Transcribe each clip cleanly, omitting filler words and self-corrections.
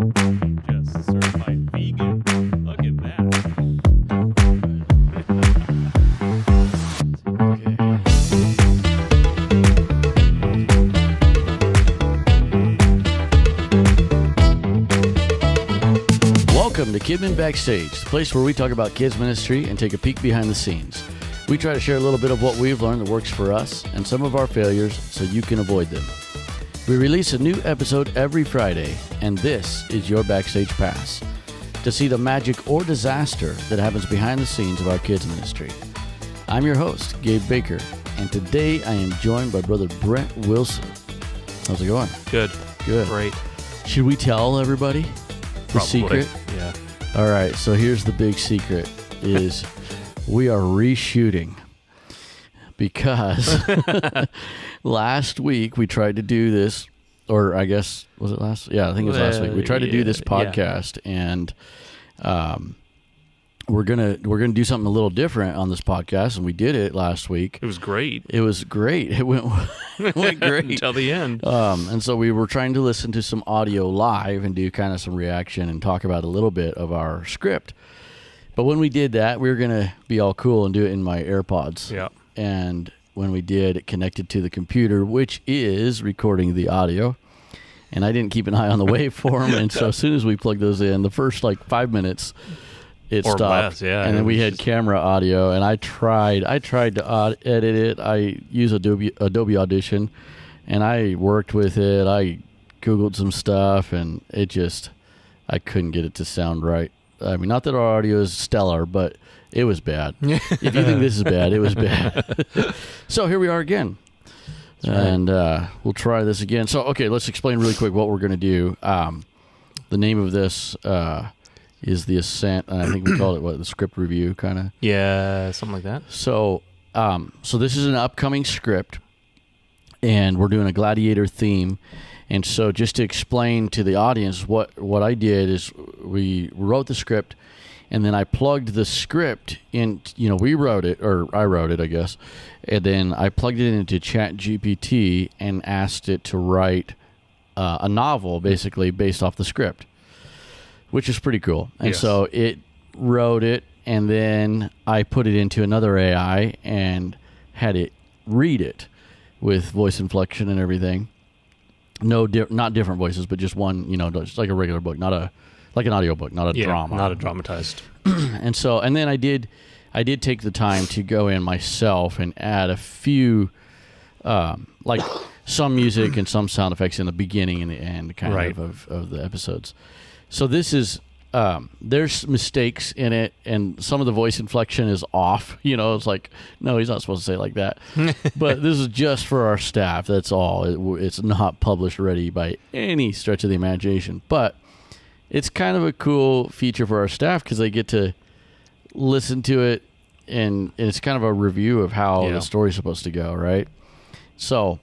Just certified vegan. Look at that. Welcome to Kidmin Backstage, the place where we talk about kids ministry and take a peek behind the scenes. We try to share a little bit of what we've learned that works for us and some of our failures so you can avoid them. We release a new episode every Friday, and this is your Backstage Pass to see the magic or disaster that happens behind the scenes of our kids ministry. I'm your host, Gabe Baker, and today I am joined by Brother Brent Wilson. How's it going? Good. Great. Should we tell everybody the secret? Yeah. All right, so here's the big secret is we are reshooting because last week we tried to do this, or I guess, was it last? Yeah, I think it was last week. We tried to do this podcast, and we're gonna do something a little different on this podcast, and we did it last week. It was great. It went great Until the end. And so we were trying to listen to some audio live and do kind of some reaction and talk about a little bit of our script. But when we did that, we were going to be all cool and do it in my AirPods. Yeah. And when we did, it connected to the computer, which is recording the audio. And I didn't keep an eye on the waveform. And so as soon as we plugged those in, the first 5 minutes, it or stopped. Less, yeah. And then we had camera audio, and I tried to edit it. I use Adobe Audition, and I worked with it. I Googled some stuff, and I couldn't get it to sound right. I mean, not that our audio is stellar, but it was bad. If you think this is bad, it was bad. So here we are again. That's and we'll try this again. So, okay, let's explain really quick what we're going to do. The name of this is the Ascent, and I think we called it, the script review, kind of? Yeah, something like that. So this is an upcoming script, and we're doing a gladiator theme. And so just to explain to the audience what I did is we wrote the script, and then I plugged the script in, we wrote it, or I wrote it, I guess, and then I plugged it into ChatGPT and asked it to write a novel, basically, based off the script, which is pretty cool. And so it wrote it, and then I put it into another AI and had it read it with voice inflection and everything. Not different voices, but just one, just like a regular book, like an audio book, not a drama. Not a dramatized. And then I did take the time to go in myself and add a few, like some music and some sound effects in the beginning and the end kind of the episodes. So this is, there's mistakes in it, and some of the voice inflection is off. It's like, no, he's not supposed to say it like that. But this is just for our staff. That's all. It's not published ready by any stretch of the imagination. But it's kind of a cool feature for our staff because they get to listen to it, and it's kind of a review of how the story's supposed to go, right? So,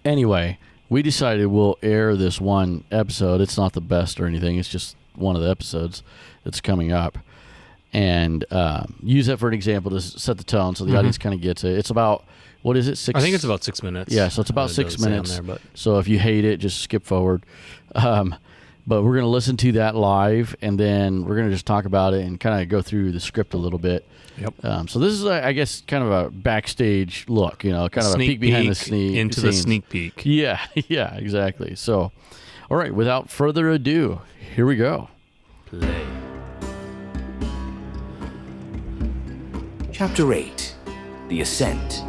anyway, we decided we'll air this one episode. It's not the best or anything. It's just one of the episodes that's coming up. And use that for an example to set the tone so the audience kind of gets it. It's about, what is it, 6? I think it's about 6 minutes. Yeah, so it's about 6 minutes. So if you hate it, just skip forward. But we're going to listen to that live, and then we're going to just talk about it and kind of go through the script a little bit. Yep. So this is, I guess, kind of a backstage look, kind of a peek behind the scenes. Into the sneak peek. Yeah, exactly. So, all right, without further ado, here we go. Play. Chapter 8, The Ascent.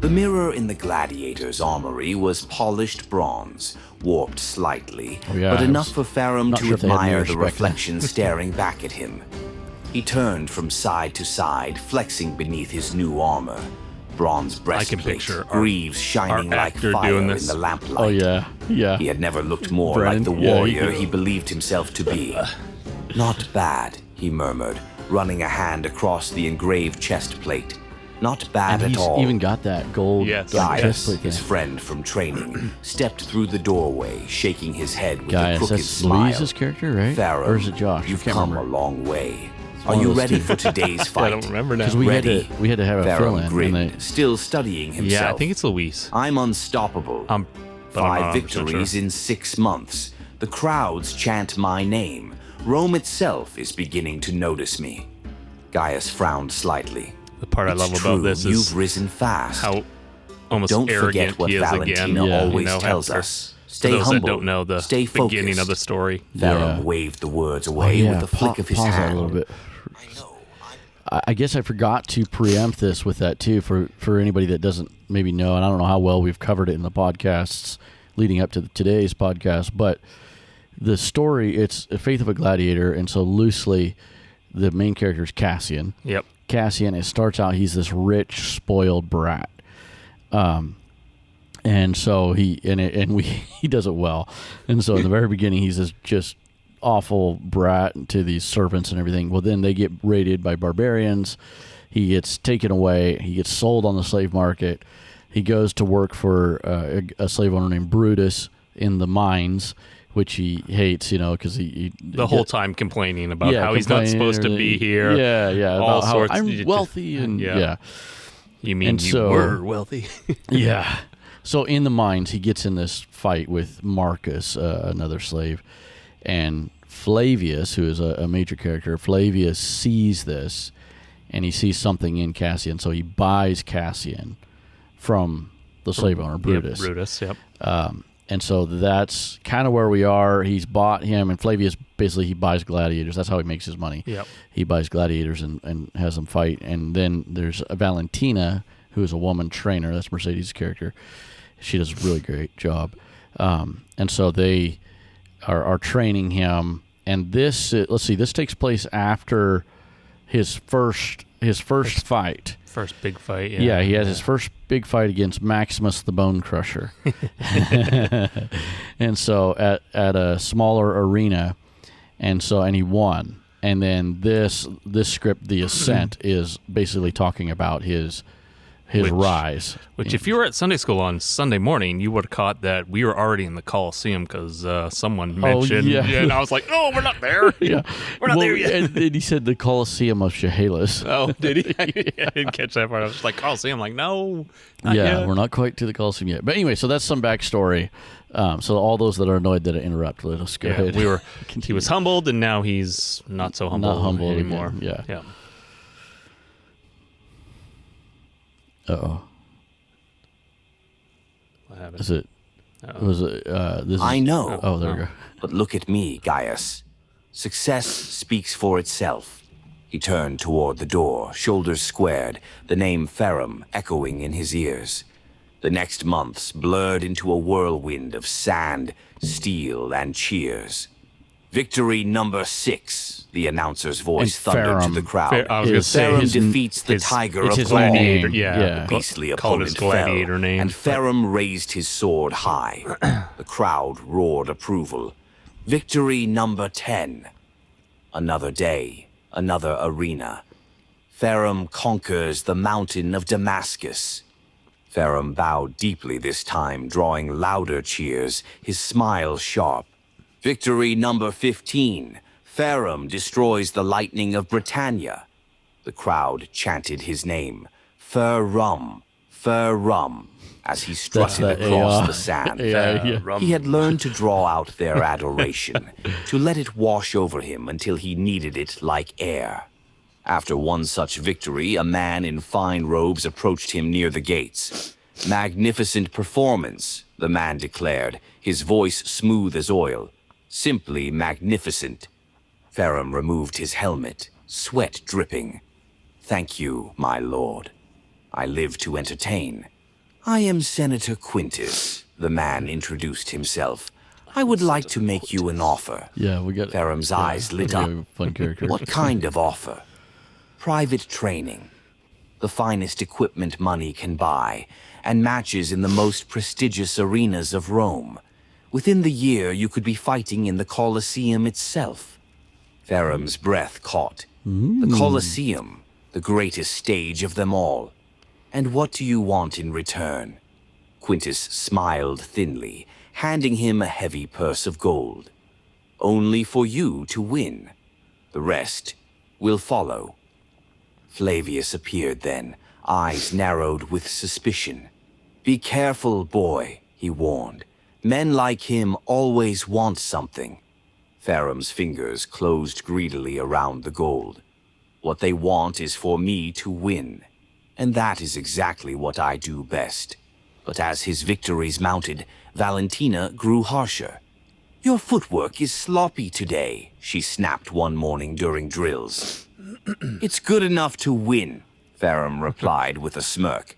The mirror in the gladiator's armory was polished bronze, warped slightly, but enough for Farum to admire the reflection staring back at him. He turned from side to side, flexing beneath his new armor. Bronze breastplate, greaves shining like fire in the lamplight. Oh, yeah. He had never looked more like the warrior he believed himself to be. Not bad, he murmured, running a hand across the engraved chest plate. Not bad at all. He's even got that gold Gaius, his friend from training, stepped through the doorway, shaking his head with a crooked smile. Louise's character, right? Farum, or is it Josh? You've come a long way. Are you ready for today's fight? I don't remember now. Because we had to have a Farum fill-in. grinned, still studying himself. Yeah, I think it's Louise. I'm unstoppable. but I'm 5 not 100% victories sure. in 6 months. The crowds chant my name. Rome itself is beginning to notice me. Gaius frowned slightly. The part I love about this is you've risen fast. how almost Don't arrogant forget what he is Valentina again. always tells after, us. for Stay those humble. that don't know the Stay beginning focused. of the story. Theron waved the words away with a flick of his pause hand. that a little bit. I know. I guess I forgot to preempt this with that too for anybody that doesn't maybe know, and I don't know how well we've covered it in the podcasts leading up to today's podcast, but the story, it's a Faith of a Gladiator, and so loosely the main character is Cassian. Yep. Cassian, it starts out, he's this rich, spoiled brat. And so he does it well. And so in the very beginning, he's this just awful brat to these servants and everything. Well, then they get raided by barbarians. He gets taken away. He gets sold on the slave market. He goes to work for a slave owner named Brutus in the mines, which he hates, because he the whole time complaining about how he's not supposed to be here. Yeah, all about sorts. how I'm wealthy and yeah. You mean and you so, were wealthy? Yeah. So in the mines, he gets in this fight with Marcus, another slave, and Flavius, who is a major character. Flavius sees this, and he sees something in Cassian, so he buys Cassian from the slave owner, Brutus. Yeah, Brutus, yep. And so that's kind of where we are. He's bought him, and Flavius, basically, he buys gladiators. That's how he makes his money. Yep. He buys gladiators and has them fight. And then there's Valentina, who is a woman trainer. That's Mercedes' character. She does a really great job. And so they are training him. And this, let's see, this takes place after his first fight. First big fight, yeah. Yeah, he has his first big fight against Maximus the Bone Crusher. And so at a smaller arena, and he won. And then this script, The Ascent, is basically talking about his rise. Which, if you were at Sunday school on Sunday morning, you would have caught that we were already in the Coliseum because someone mentioned, and I was like, "Oh, we're not there. We're not there yet." And then he said the Coliseum of Chehalis. Oh, did he? I didn't catch that part. I was just like, Coliseum, like, no, not yet. We're not quite to the Coliseum yet. But anyway, so that's some backstory. So all those that are annoyed that I interrupt, let us go ahead. He was humbled, and now he's not so humble anymore. Again. Yeah. Uh-oh. What happened? Is it? Was it? I know. Oh, there we go. But look at me, Gaius. Success speaks for itself. He turned toward the door, shoulders squared, the name Ferrum echoing in his ears. The next months blurred into a whirlwind of sand, steel, and cheers. Victory number 6, the announcer's voice thundered to the crowd. Ferrum defeats the Tiger of Gladiator. Gaul. Yeah. The beastly Called his opponent gladiator fell, name. and Ferrum raised his sword high. The crowd roared approval. Victory number 10. Another day, another arena. Ferrum conquers the mountain of Damascus. Ferrum bowed deeply this time, drawing louder cheers, his smile sharp. Victory number 15. Ferrum destroys the lightning of Britannia. The crowd chanted his name. Ferrum, Ferrum, as he strutted across the sand. He had learned to draw out their adoration, to let it wash over him until he needed it like air. After one such victory, a man in fine robes approached him near the gates. Magnificent performance, the man declared, his voice smooth as oil. Simply magnificent. Ferrum removed his helmet, sweat dripping. Thank you, my lord. I live to entertain. I am Senator Quintus, the man introduced himself. I would like to make you an offer. Yeah, we got Ferrum's eyes lit up. Fun character. What kind of offer? Private training. The finest equipment money can buy, and matches in the most prestigious arenas of Rome. Within the year, you could be fighting in the Colosseum itself. Ferrum's breath caught. The Colosseum, the greatest stage of them all. And what do you want in return? Quintus smiled thinly, handing him a heavy purse of gold. Only for you to win. The rest will follow. Flavius appeared then, eyes narrowed with suspicion. Be careful, boy, he warned. Men like him always want something. Faram's fingers closed greedily around the gold. What they want is for me to win. And that is exactly what I do best. But as his victories mounted, Valentina grew harsher. Your footwork is sloppy today, she snapped one morning during drills. It's good enough to win, Faram replied with a smirk.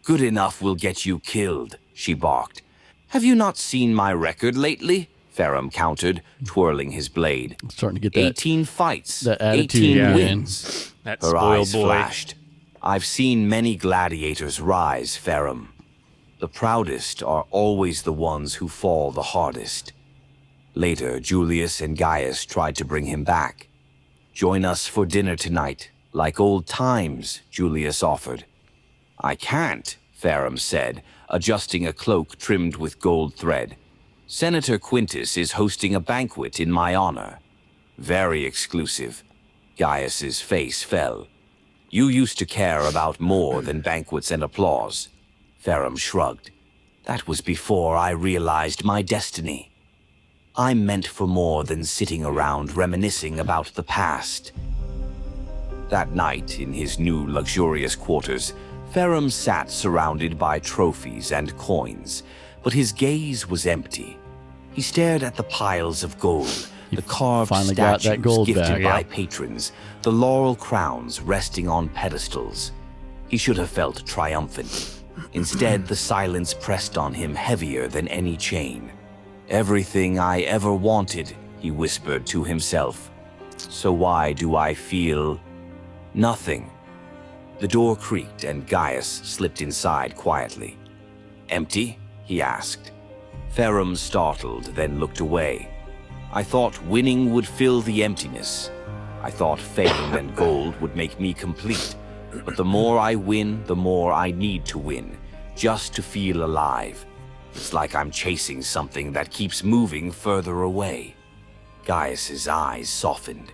Good enough will get you killed, she barked. Have you not seen my record lately? Faram countered, twirling his blade. I'm starting to get that 18 fights, that attitude 18 wins. That Her eyes flashed. I've seen many gladiators rise, Faram. The proudest are always the ones who fall the hardest. Later, Julius and Gaius tried to bring him back. Join us for dinner tonight, like old times, Julius offered. I can't, Faram said, adjusting a cloak trimmed with gold thread. Senator Quintus is hosting a banquet in my honor. Very exclusive. Gaius's face fell. You used to care about more than banquets and applause. Faram shrugged. That was before I realized my destiny. I'm meant for more than sitting around reminiscing about the past. That night, in his new luxurious quarters, Faram sat surrounded by trophies and coins, but his gaze was empty. He stared at the piles of gold, the carved statues gifted by patrons, the laurel crowns resting on pedestals. He should have felt triumphant. Instead, the silence pressed on him heavier than any chain. Everything I ever wanted, he whispered to himself. So why do I feel nothing? The door creaked and Gaius slipped inside quietly. Empty? He asked. Faram startled, then looked away. I thought winning would fill the emptiness. I thought fame and gold would make me complete. But the more I win, the more I need to win, just to feel alive. It's like I'm chasing something that keeps moving further away. Gaius's eyes softened.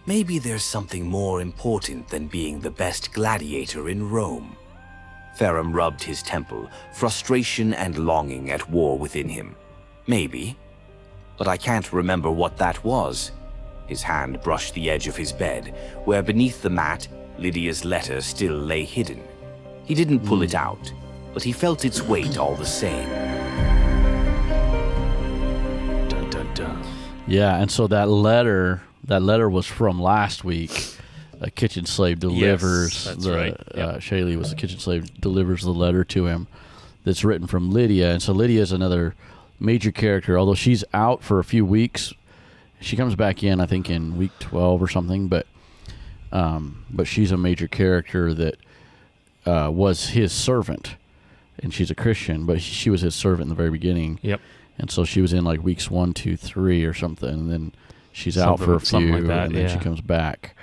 Maybe there's something more important than being the best gladiator in Rome. Faram rubbed his temple, frustration and longing at war within him. Maybe. But I can't remember what that was. His hand brushed the edge of his bed, where beneath the mat, Lydia's letter still lay hidden. He didn't pull it out, but he felt its weight all the same. Dun, dun, dun. Yeah, and so that letter was from last week. A kitchen slave delivers. Yes, that's right. Yep. Shaylee was a kitchen slave, delivers the letter to him that's written from Lydia. And so Lydia is another major character, although she's out for a few weeks. She comes back in, I think, in week 12 or something, but she's a major character that was his servant, and she's a Christian, but she was his servant in the very beginning. Yep. And so she was in like weeks 1, 2, 3 or something, and then she's out for a few, like that, and then she comes back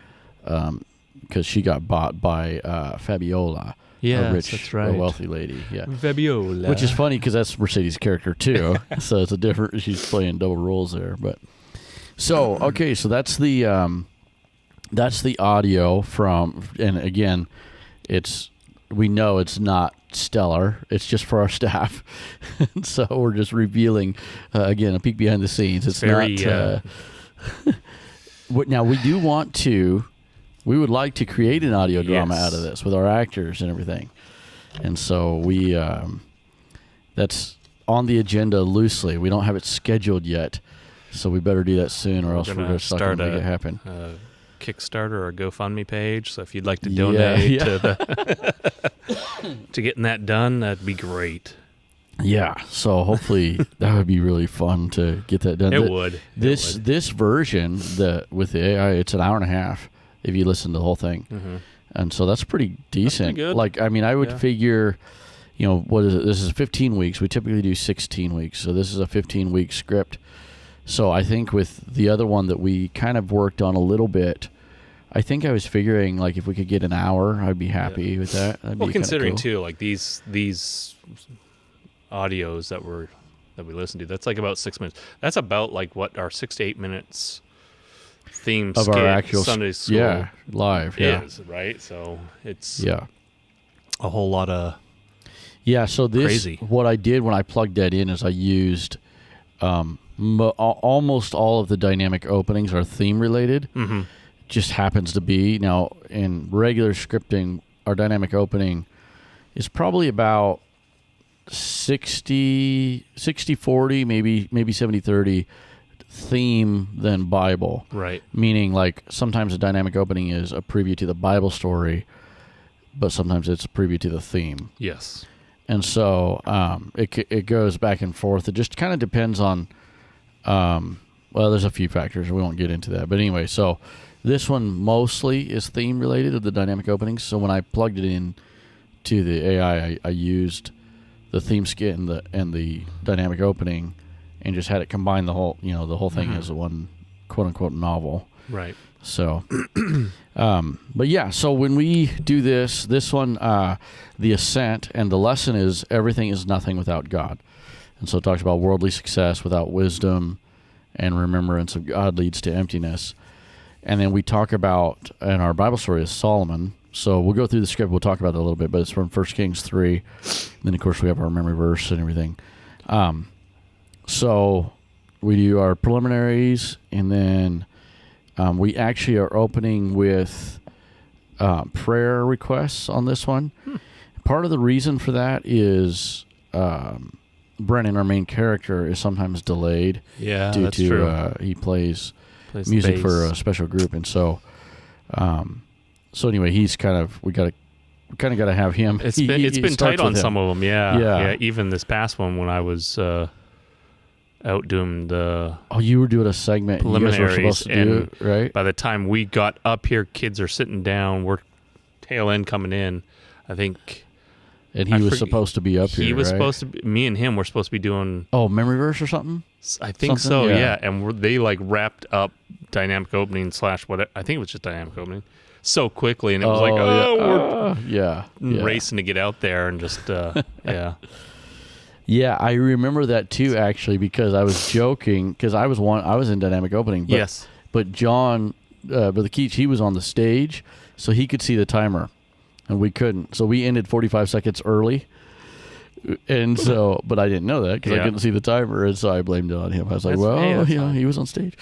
because she got bought by Fabiola. Yeah, that's right. A wealthy lady, yeah. Fabiola. Which is funny because that's Mercedes' character too, so it's a different. She's playing double roles there, but so okay, so that's the audio from, and again, we know it's not stellar. It's just for our staff, so we're just revealing again a peek behind the scenes. It's very, not. Now we would like to create an audio drama out of this with our actors and everything, and so we that's on the agenda loosely. We don't have it scheduled yet, so we better do that soon, or else we're going to start to make it happen. Kickstarter or a GoFundMe page. So if you'd like to donate to getting that done, that'd be great. Yeah. So hopefully that would be really fun to get that done. It would. This version with the AI, it's an hour and a half if you listen to the whole thing, and so that's pretty decent. That's pretty good. Like, I mean, I would figure, what is it? This is 15 weeks. We typically do 16 weeks, so this is a 15-week script. So I think with the other one that we kind of worked on a little bit, I think I was figuring like if we could get an hour, I'd be happy with that. That'd well, be considering cool. too, like these audios that we listen to, that's like about 6 minutes. That's about like what our 6 to 8 minutes theme of skit our actual Sunday school live is, right? So it's a whole lot of Yeah, so what I did when I plugged that in is I used almost all of the dynamic openings are theme related. Mm-hmm. Just happens to be. Now, in regular scripting, our dynamic opening is probably about 60-40, maybe 70-30 theme than Bible. Right. Meaning, like, sometimes a dynamic opening is a preview to the Bible story, but sometimes it's a preview to the theme. Yes. And so it goes back and forth. It just kind of depends on, there's a few factors. We won't get into that. But anyway, so this one mostly is theme related to the dynamic openings. So when I plugged it in to the AI, I used the theme skit and the dynamic opening and just had it combine the whole thing as one quote unquote novel. Right. So, but yeah, so when we do this one, the Ascent, and the lesson is everything is nothing without God. And so it talks about worldly success without wisdom and remembrance of God leads to emptiness. And then we talk about, and our Bible story is Solomon. So we'll go through the script. We'll talk about that a little bit, but it's from 1 Kings 3. Then, of course, we have our memory verse and everything. So we do our preliminaries, and then we actually are opening with prayer requests on this one. Part of the reason for that is Brent, our main character, is sometimes delayed. Yeah, due that's to true. He plays music for a special group, and so anyway, he's kind of got to have him. It's been tight on some of them. Yeah. Even this past one when I was out doing the you were doing a segment preliminaries, you guys were supposed to do, right? By the time we got up here, kids are sitting down. We're tail end coming in, I think. And he was supposed to be up here. He was right? supposed to be. Me and him were supposed to be doing. Memory verse or something. I think so. Yeah. And they like wrapped up dynamic opening / what I think it was just dynamic opening so quickly, and it was we're racing to get out there and just yeah. Yeah, I remember that too, actually, because I was joking because I was in dynamic opening. But, yes, but John, Keach, he was on the stage, so he could see the timer, and we couldn't. So we ended 45 seconds early, and so, but I didn't know that because I couldn't see the timer, and so I blamed it on him. I was like, he was on stage.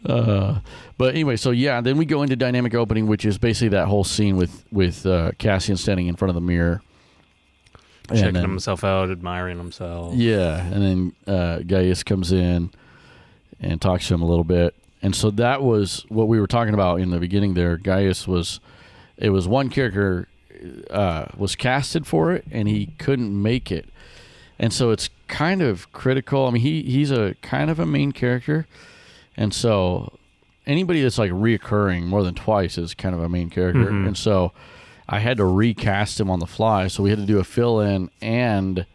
But anyway, so then we go into dynamic opening, which is basically that whole scene with Cassian standing in front of the mirror. Checking himself out, admiring himself. Yeah, and then Gaius comes in and talks to him a little bit. And so that was what we were talking about in the beginning there. Gaius was one character was casted for it, and he couldn't make it. And so it's kind of critical. I mean, he's a kind of a main character. And so anybody that's like reoccurring more than twice is kind of a main character. Mm-hmm. And so I had to recast him on the fly, so we had to do a fill-in, and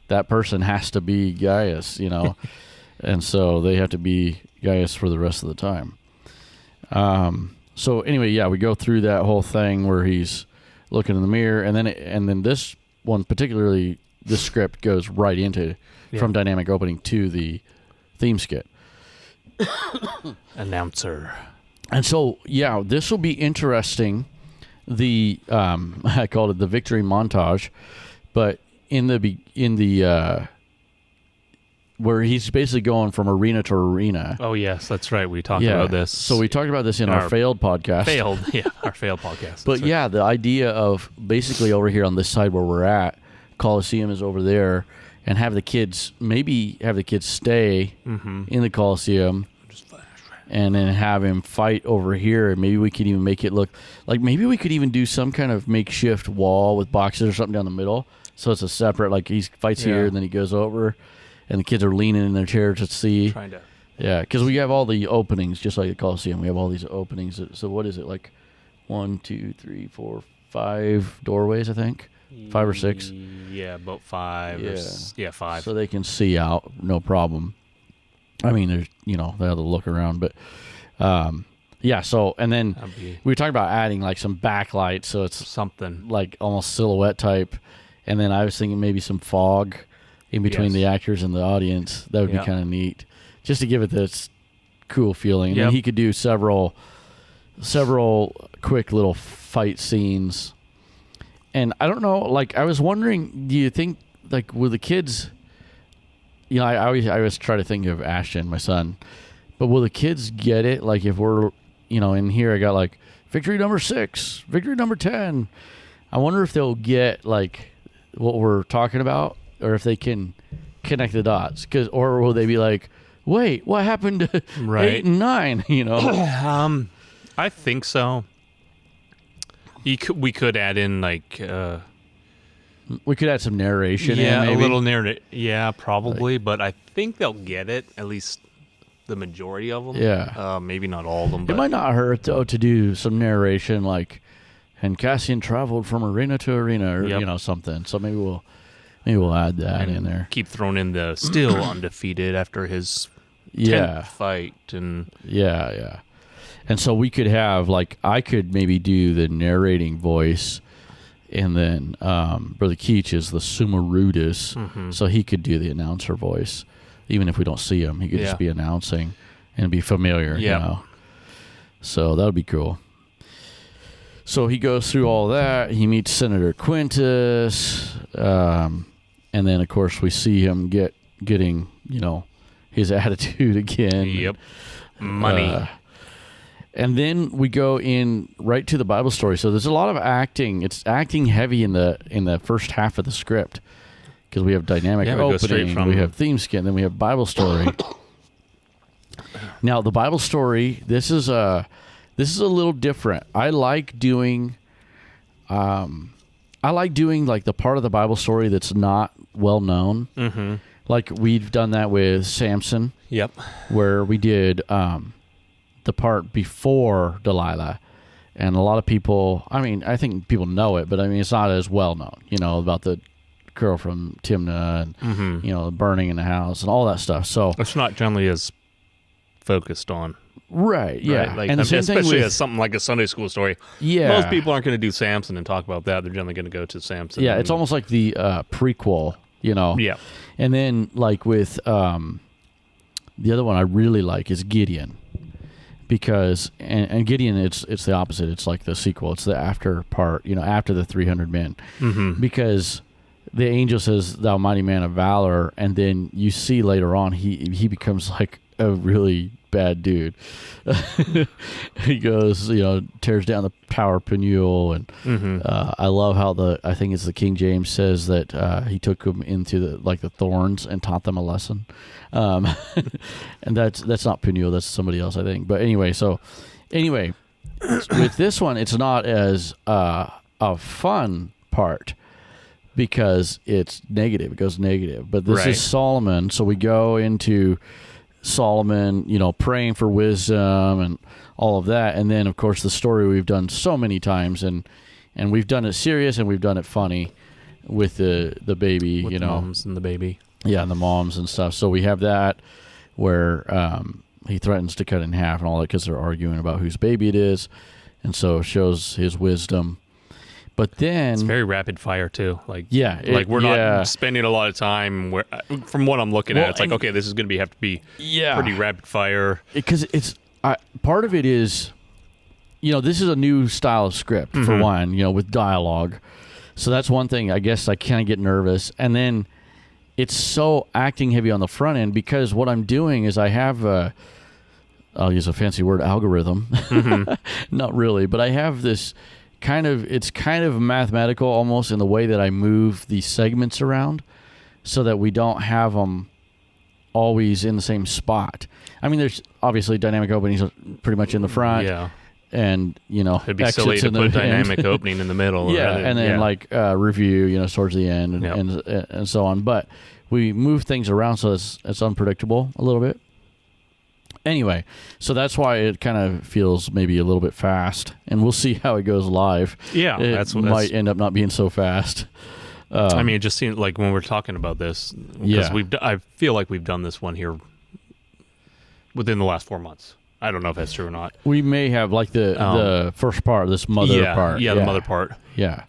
that person has to be Gaius, and so they have to be Gaius for the rest of the time. So anyway, we go through that whole thing where he's looking in the mirror, and then this one particularly, this script goes right into from dynamic opening to the theme skit. Announcer. And so this will be interesting. I called it the victory montage, but in the where he's basically going from arena to arena. Oh yes, that's right. We talked about this. So we talked about this in our failed podcast. Our failed podcast. But the idea of basically over here on this side where we're at, Coliseum is over there, and have the kids stay in the Coliseum. And then have him fight over here, and maybe we could even make it look like maybe we could even do some kind of makeshift wall with boxes or something down the middle, so it's a separate, like he fights here and then he goes over, and the kids are leaning in their chairs to see. Because we have all the openings, just like the Coliseum. We have all these openings. So what is it, like 1, 2, 3, 4, 5 doorways? I think 5 or 6. Yeah, about 5. 5. So they can see out, no problem. I mean, there's, they have to look around, but, so, and then we were talking about adding, like, some backlight, so it's something, like, almost silhouette type, and then I was thinking maybe some fog in between the actors and the audience. That would be kind of neat, just to give it this cool feeling. And then he could do several quick little fight scenes, And I don't know, like, I was wondering, do you think, like, will the kids, you know, I always try to think of Ashton, my son, but will the kids get it? Like, if we're, you know, in here, I got, like, victory number 6, victory number 10. I wonder if they'll get, like, what we're talking about, or if they can connect the dots. Or will they be like, wait, what happened to 8 and 9, you know? I think so. We could add in, like... we could add some narration in, maybe. A little narration. Yeah, probably, like, but I think they'll get it, at least the majority of them. Yeah. Maybe not all of them. But. It might not hurt, though, to do some narration, like, and Cassian traveled from arena to arena, or, you know, something. So maybe we'll add that in there. Keep throwing in the still undefeated after his 10th fight. And Yeah. And so we could have, like, I could maybe do the narrating voice, and then Brother Keach is the Sumarudis, so he could do the announcer voice. Even if we don't see him, he could just be announcing and be familiar, you know. So that would be cool. So he goes through all that. He meets Senator Quintus, and then, of course, we see him getting, you know, his attitude again. Yep. Money. And then we go in right to the Bible story. So there's a lot of acting. It's acting heavy in the first half of the script, because we have dynamic opening, we have theme skin, then we have Bible story. Now the Bible story, this is a little different. I like doing like the part of the Bible story that's not well known. Mm-hmm. Like we've done that with Samson. Yep. Where we did the part before Delilah, and a lot of people, I mean, I think people know it, but I mean, it's not as well known, you know, about the girl from Timnah and, you know, burning in the house and all that stuff. So it's not generally as focused on. Right, yeah. Right? Like, and especially as something like a Sunday school story. Yeah. Most people aren't going to do Samson and talk about that. They're generally going to go to Samson. Yeah, it's almost like the prequel, you know. Yeah. And then, like, with the other one I really like is Gideon. Because and Gideon, it's the opposite. It's like the sequel. It's the after part, you know, after the 300 men. Mm-hmm. Because the angel says, "Thou mighty man of valor," and then you see later on he becomes like a really bad dude. He goes, you know, tears down the Tower of Peniel, and I love how I think it's the King James says that he took them into the thorns and taught them a lesson. And that's not Peniel, that's somebody else, I think. But anyway, with this one, it's not as a fun part, because it's negative. It goes negative. But this is Solomon, so we go into Solomon, you know, praying for wisdom and all of that. And then, of course, the story we've done so many times, and we've done it serious and we've done it funny with the baby, with, you know. The moms and the baby. Yeah, and the moms and stuff. So we have that where he threatens to cut it in half and all that, because they're arguing about whose baby it is. And so it shows his wisdom. But then it's very rapid fire too. Like, we're not spending a lot of time. From what I'm looking at, it's like, okay, this is going to have to be pretty rapid fire. Because it's part of it is, you know, this is a new style of script for one, you know, with dialogue. So that's one thing. I guess I kind of get nervous, and then it's so acting heavy on the front end, because what I'm doing is I have I'll use a fancy word, algorithm. Not really, but I have this. It's kind of mathematical almost in the way that I move the segments around, so that we don't have them always in the same spot. I mean, there's obviously dynamic openings pretty much in the front. Yeah. And, you know, it'd be silly to put dynamic opening in the middle. Yeah. And then review, you know, towards the end and so on. But we move things around so it's unpredictable a little bit. Anyway, so that's why it kind of feels maybe a little bit fast, and we'll see how it goes live. Yeah, it might end up not being so fast. I mean, it just seems like when we're talking about this, because I feel like we've done this one here within the last 4 months. I don't know if that's true or not. We may have, like the first part, this mother part. Yeah, the mother part. Yeah.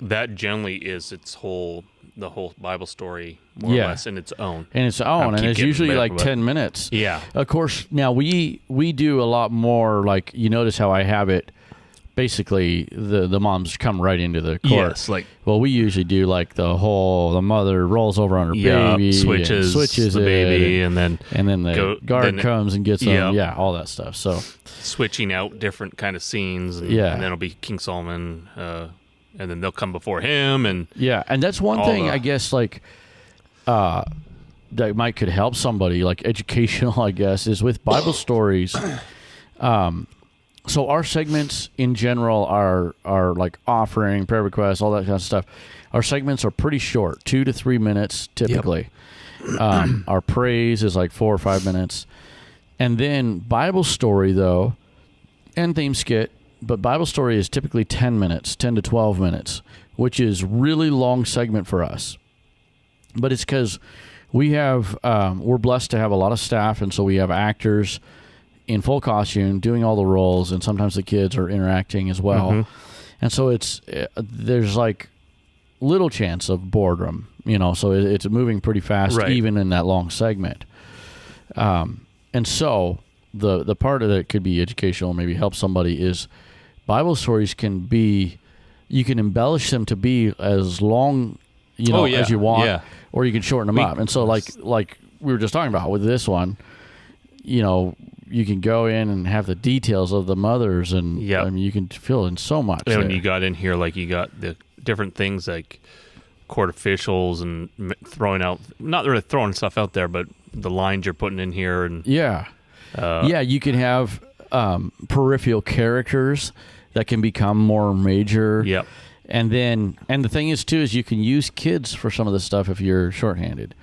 That generally is the whole Bible story, more or less, in its own. And it's usually like 10 minutes. Yeah. Of course, now we do a lot more, like, you notice how I have it basically the moms come right into the court. Yes, like, well, we usually do like the mother rolls over on her baby, switches the baby, and then the guard comes and gets them. Yeah, all that stuff. So switching out different kind of scenes, and then it'll be King Solomon, and then they'll come before him, and and that's one thing I guess like that could help somebody, like educational, I guess, is with Bible stories. So our segments in general are like offering, prayer requests, all that kind of stuff. Our segments are pretty short, 2 to 3 minutes typically. Our praise is like 4 or 5 minutes. And then Bible story, though, and theme skit, but Bible story is typically 10 minutes, 10 to 12 minutes, which is really long segment for us. But it's because we have, we're blessed to have a lot of staff, and so we have actors in full costume doing all the roles, and sometimes the kids are interacting as well. And so there's like little chance of boredom, so it's moving pretty fast, even in that long segment. And so the part of it could be educational, maybe help somebody, is Bible stories you can embellish them to be as long as you want, or you can shorten them up. And so like we were just talking about with this one, you can go in and have the details of the mothers, and I mean, you can fill in so much. And when you got in here, like, you got the different things like court officials and not really throwing stuff out there, but the lines you're putting in here. And you can have peripheral characters that can become more major. And the thing is too, is you can use kids for some of this stuff if you're shorthanded.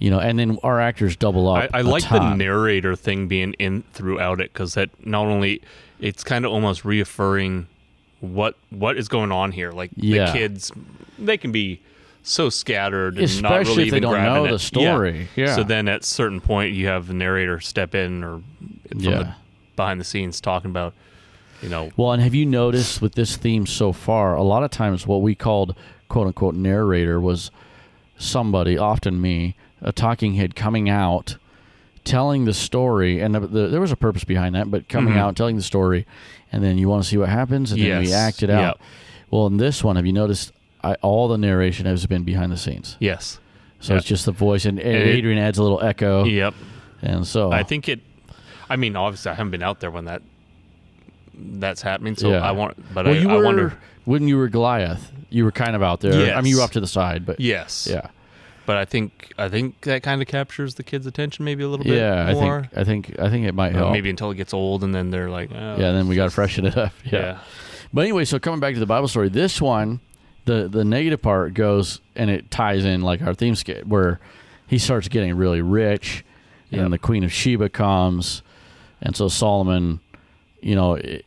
And then our actors double up. I like the narrator thing being in throughout it, because that not only, it's kind of almost reaffirming what is going on here. Like, the kids, they can be so scattered and especially not really if even they don't know it. the story. So then at a certain point, you have the narrator step in, or from the behind the scenes talking about, Well, and have you noticed with this theme so far, a lot of times what we called quote unquote narrator was somebody, often me, a talking head coming out, telling the story, and there was a purpose behind that, but coming out, telling the story, and then you want to see what happens, and then we act it out. Well, in this one, have you noticed all the narration has been behind the scenes? Yes. So it's just the voice, and Adrian adds a little echo. And so I think obviously I haven't been out there when that's happening, so I wonder. When you were Goliath, you were kind of out there. Yes. I mean, you were off to the side, but But I think that kind of captures the kids' attention maybe a little bit more. I think it might help. Maybe until it gets old, and then they're like, and then we got to freshen it up. But anyway, so coming back to the Bible story, this one, the negative part goes, and it ties in like our theme skit, where he starts getting really rich, and the Queen of Sheba comes, and so Solomon, it's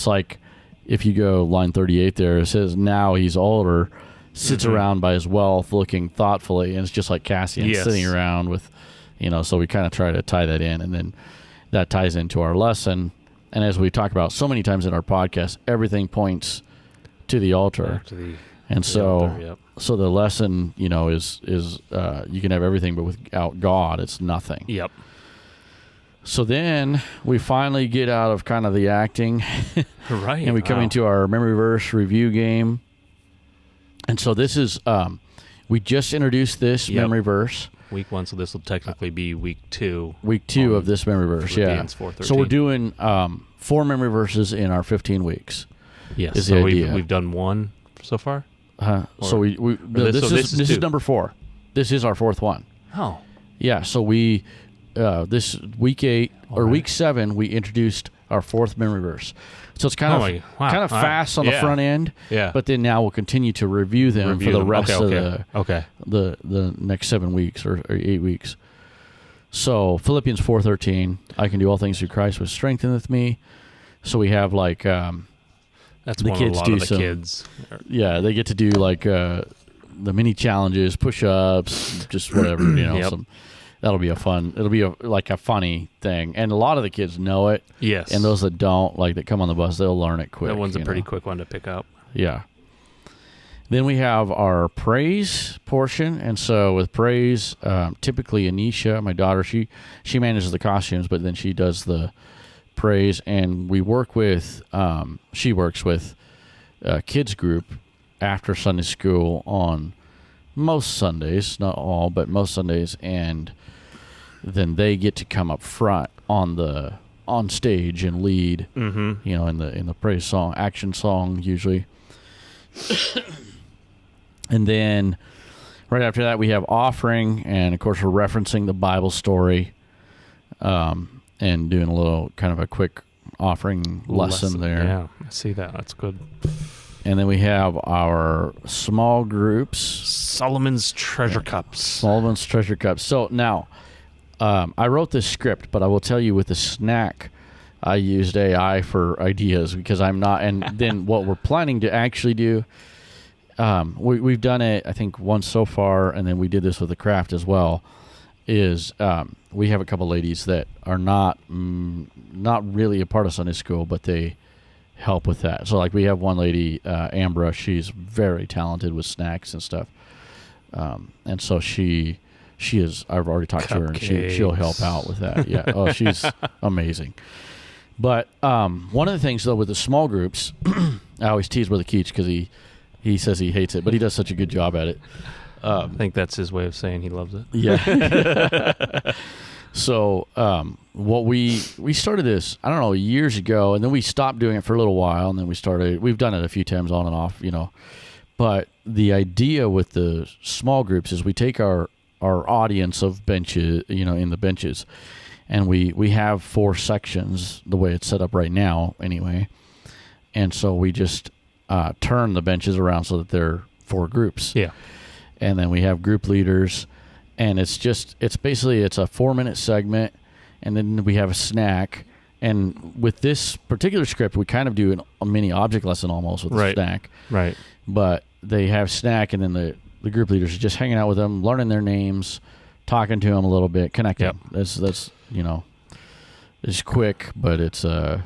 like, if you go line 38 there, it says, now he's older, sits around by his wealth looking thoughtfully, and it's just like Cassian sitting around with, so we kind of try to tie that in, and then that ties into our lesson. And as we talk about so many times in our podcast, everything points to the altar. So the lesson, is you can have everything, but without God, it's nothing. So then we finally get out of kind of the acting, and we come into our memory verse review game. And so this is, we just introduced this memory verse. Week 1, so this will technically be week 2. Week 2 of this memory verse, So we're doing 4 memory verses in our 15 weeks. Yes, so we've done 1 so far? So this is number 4. This is our 4th one. Oh. Yeah, so we, this week 8, or week 7, we introduced our 4th memory verse. So it's kind of fast on the front end, but then now we'll continue to review them for the rest of the next 7 weeks or 8 weeks. So Philippians 4:13, I can do all things through Christ which strengtheneth me. So we have like that's the kids do some kids. They get to do like the mini challenges, push-ups, just whatever, some. That'll be it'll be like a funny thing. And a lot of the kids know it. Yes. And those that don't, like that come on the bus, they'll learn it quick. That one's a pretty quick one to pick up. Yeah. Then we have our praise portion. And so with praise, typically Anisha, my daughter, she manages the costumes, but then she does the prays, and we work with. She works with a kids group after Sunday school on most Sundays, not all, but most Sundays, and then they get to come up front on stage and lead. Mm-hmm. You know, in the praise song, action song usually. And then right after that, we have offering, and of course, we're referencing the Bible story, and doing a little kind of a quick offering lesson there. Yeah, I see that. That's good. And then we have our small groups. Solomon's Treasure Cups. Solomon's Treasure Cups. So now, I wrote this script, but I will tell you with the snack, I used AI for ideas because I'm not. And then what we're planning to actually do, we've done it, I think, once so far, and then we did this with the craft as well, is we have a couple ladies that are not really a part of Sunday school, but they help with that. So like we have one lady, Ambra, she's very talented with snacks and stuff. And so she is, I've already talked to her, and she'll help out with that. Yeah. Oh, she's amazing. But one of the things, though, with the small groups, I always tease Brother Keach because he says he hates it, but he does such a good job at it. I think that's his way of saying he loves it. Yeah. So what we started this, I don't know, years ago, and then we stopped doing it for a little while, and then we've done it a few times on and off, you know. But the idea with the small groups is we take our audience of benches, you know, in the benches, and we have 4 sections the way it's set up right now anyway. And so we just turn the benches around so that they're 4 groups. Yeah. And then we have group leaders, and it's basically a 4-minute segment, and then we have a snack. And with this particular script, we kind of do a mini object lesson almost with the snack. Right. But they have snack, and then the group leaders are just hanging out with them, learning their names, talking to them a little bit, connecting. Yep. That's you know, it's quick, but it's I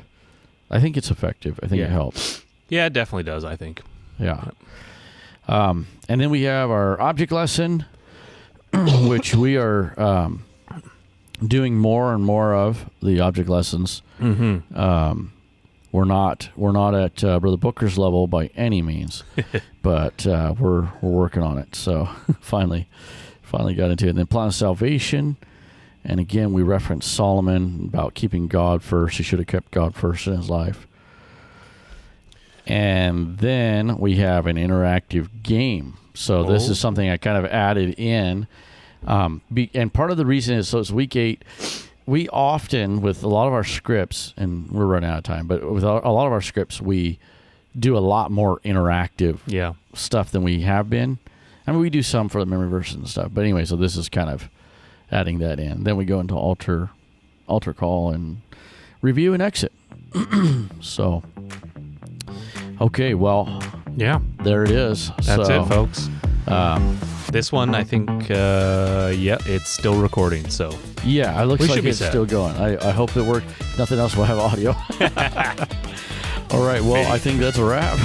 think it's effective. I think it helps. Yeah, it definitely does, I think. Yeah. And then we have our object lesson, which we are doing more and more of the object lessons. Mm-hmm. We're not at Brother Booker's level by any means, but we're working on it. So finally got into it. And then Plan of Salvation, and again we reference Solomon about keeping God first. He should have kept God first in his life. And then we have an interactive game. So this is something I kind of added in. And part of the reason is, so it's week 8. We often, with a lot of our scripts, and we're running out of time, but with a lot of our scripts, we do a lot more interactive stuff than we have been. I mean, we do some for the memory verses and stuff. But anyway, so this is kind of adding that in. Then we go into altar call and review and exit. So... Okay, well, there it is. That's it, folks. This one, I think, it's still recording. So it looks like it's still going. I hope it worked. Nothing else will have audio. All right, well, I think that's a wrap.